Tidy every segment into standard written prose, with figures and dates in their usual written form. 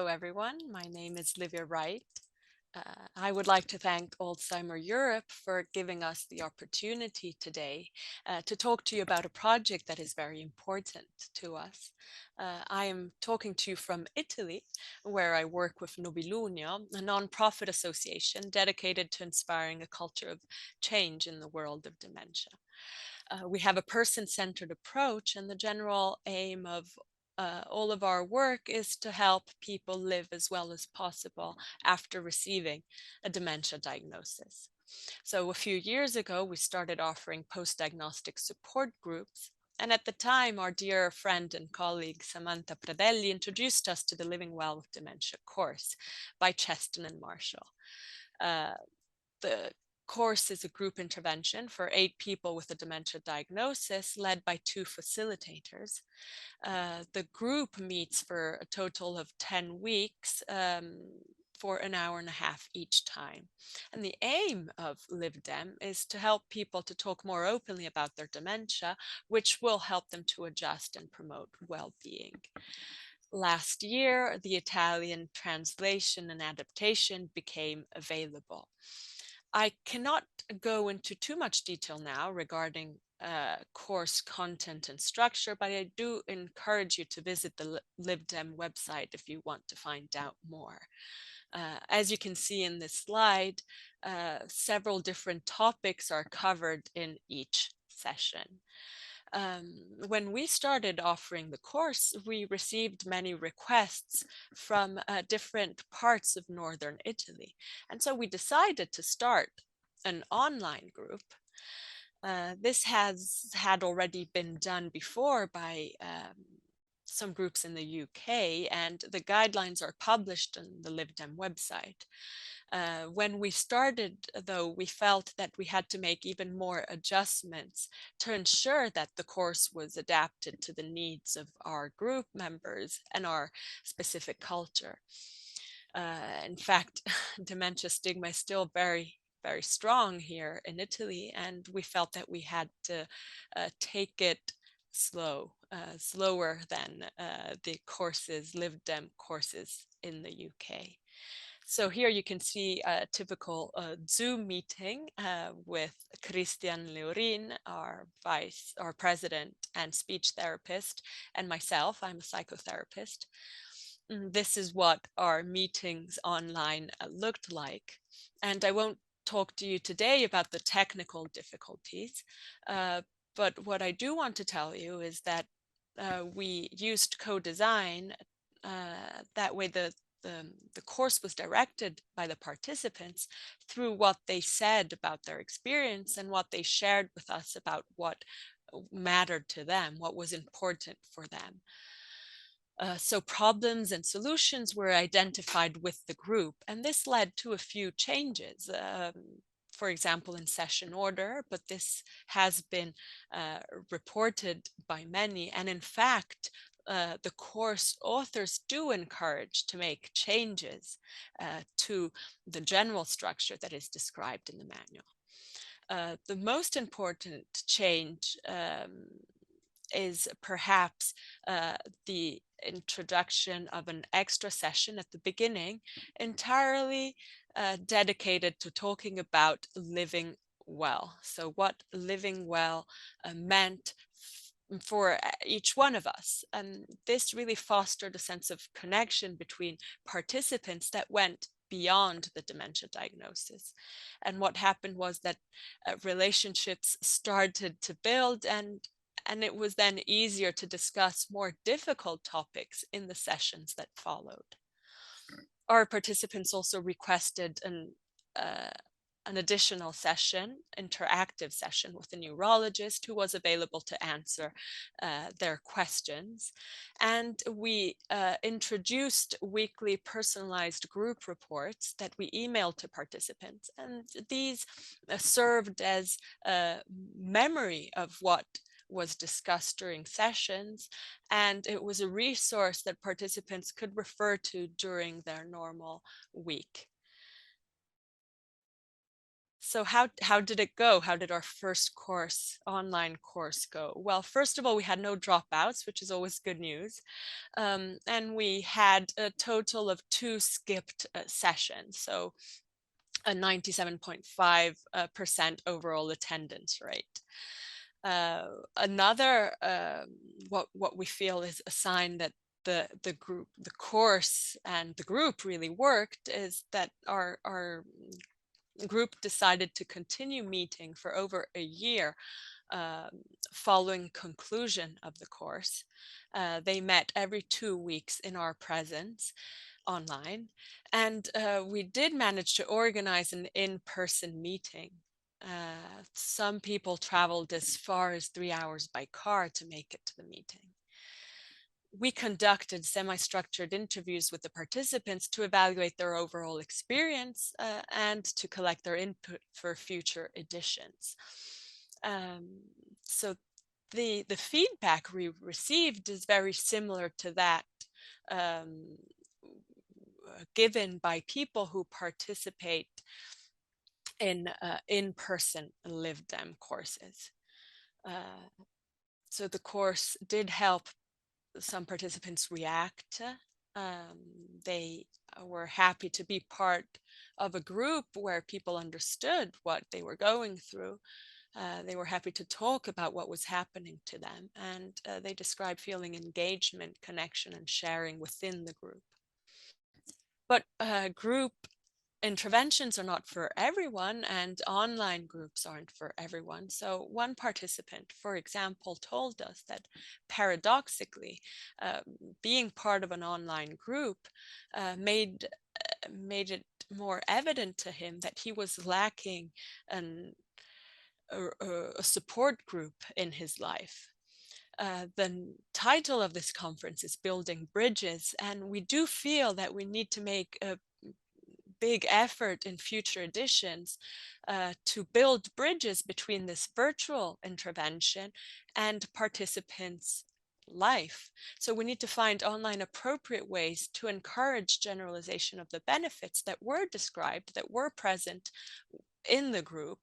everyone. My name is Livia WRIGHT. I would like to thank Alzheimer Europe for giving us the opportunity today to talk to you about a project that is very important to us. I am talking to you from Italy, where I work with Nobilunio, a non-profit association dedicated to inspiring a culture of change in the world of dementia. We have a person-centered approach, and the general aim of all of our work is to help people live as well as possible after receiving a dementia diagnosis. So a few years ago, we started offering post-diagnostic support groups. And at the time, our dear friend and colleague Samantha Pradelli introduced us to the Living Well with Dementia course by Cheston and Marshall. The course is a group intervention for 8 people with a dementia diagnosis led by 2 facilitators. The group meets for a total of 10 weeks for an hour and a half each time. And the aim of LiveDem is to help people to talk more openly about their dementia, which will help them to adjust and promote well-being. Last year, the Italian translation and adaptation became available. I cannot go into too much detail now regarding course content and structure, but I do encourage you to visit the LiveDem website if you want to find out more. As you can see in this slide, several different topics are covered in each session. When we started offering the course, we received many requests from different parts of northern Italy. And so we decided to start an online group. This has had already been done before by some groups in the UK, and the guidelines are published on the LiveDem website. When we started, though, we felt that we had to make even more adjustments to ensure that the course was adapted to the needs of our group members and our specific culture. In fact, dementia stigma is still very strong here in Italy, and we felt that we had to take it slower than the courses, LiveDem courses in the UK. So here you can see a typical Zoom meeting with Christian Leorin, our president and speech therapist, and myself. I'm a psychotherapist. This is what our meetings online looked like. And I won't talk to you today about the technical difficulties, but what I do want to tell you is that we used co-design. That way the course was directed by the participants through what they said about their experience and what they shared with us about what mattered to them, what was important for them. So problems and solutions were identified with the group, and this led to a few changes. For example, in session order, but this has been reported by many. And in fact, the course authors do encourage to make changes to the general structure that is described in the manual. The most important change is perhaps the introduction of an extra session at the beginning, entirely dedicated to talking about living well. So what living well meant for each one of us. And this really fostered a sense of connection between participants that went beyond the dementia diagnosis. And what happened was that relationships started to build, and it was then easier to discuss more difficult topics in the sessions that followed. Our participants also requested an additional session, interactive session with a neurologist who was available to answer their questions. And we introduced weekly personalized group reports that we emailed to participants. And these served as a memory of what was discussed during sessions, and it was a resource that participants could refer to during their normal week. So how did it go? How did our first course, online course go? Well, first of all, we had no dropouts, which is always good news. And we had a total of 2 skipped sessions, so a 97.5% overall attendance rate. Another what we feel is a sign that the course and the group really worked is that our group decided to continue meeting for over a year um, following conclusion of the course. They met every 2 weeks in our presence online, and we did manage to organize an in-person meeting. Some people traveled as far as 3 hours by car to make it to the meeting. We conducted semi-structured interviews with the participants to evaluate their overall experience and to collect their input for future editions. So the feedback we received is very similar to that um, given by people who participate in in-person lived courses. So the course did help some participants react. They were happy to be part of a group where people understood what they were going through. They were happy to talk about what was happening to them, and they described feeling engagement, connection, and sharing within the group. But group interventions are not for everyone, and online groups aren't for everyone. So one participant, for example, told us that paradoxically, uh, being part of an online group made it more evident to him that he was lacking an, a support group in his life. The title of this conference is Building Bridges, and we do feel that we need to make a big effort in future editions to build bridges between this virtual intervention and participants' life. So we need to find online appropriate ways to encourage generalization of the benefits that were described, that were present in the group,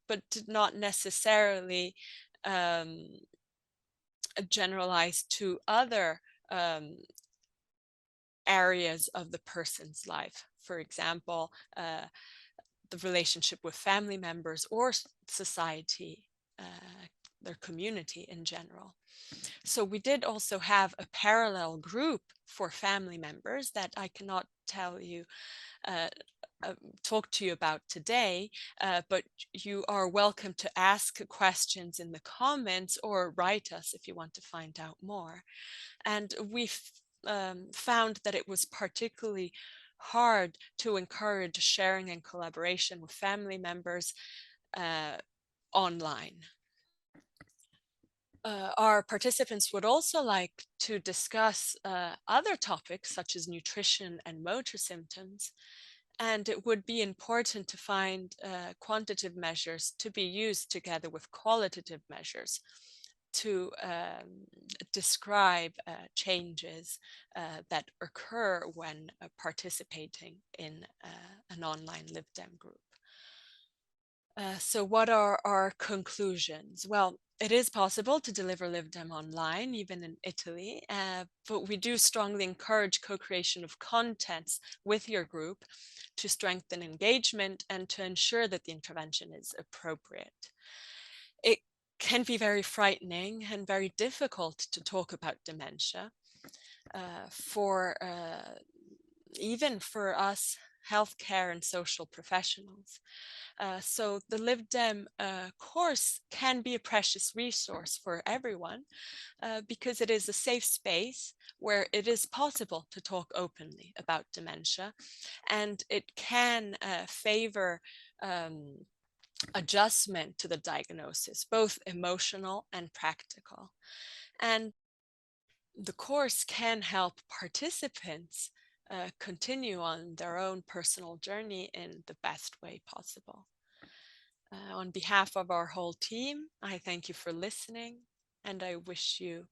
but did not necessarily um, generalize to other areas of the person's life. For example, the relationship with family members or society, their community in general. So we did also have a parallel group for family members that I cannot tell you, uh, talk to you about today, but you are welcome to ask questions in the comments or write us if you want to find out more. And we found that it was particularly hard to encourage sharing and collaboration with family members online. Our participants would also like to discuss other topics such as nutrition and motor symptoms, and it would be important to find quantitative measures to be used together with qualitative measures to describe changes that occur when participating in an online LibDem group. So what are our conclusions? Well, it is possible to deliver LibDem online, even in Italy, but we do strongly encourage co-creation of contents with your group to strengthen engagement and to ensure that the intervention is appropriate. It can be very frightening and very difficult to talk about dementia even for us healthcare and social professionals. So the LibDem course can be a precious resource for everyone because it is a safe space where it is possible to talk openly about dementia, and it can favor adjustment to the diagnosis, both emotional and practical. And the course can help participants continue on their own personal journey in the best way possible. On behalf of our whole team, I thank you for listening, and I wish you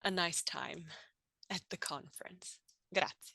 a nice time at the conference. Grazie.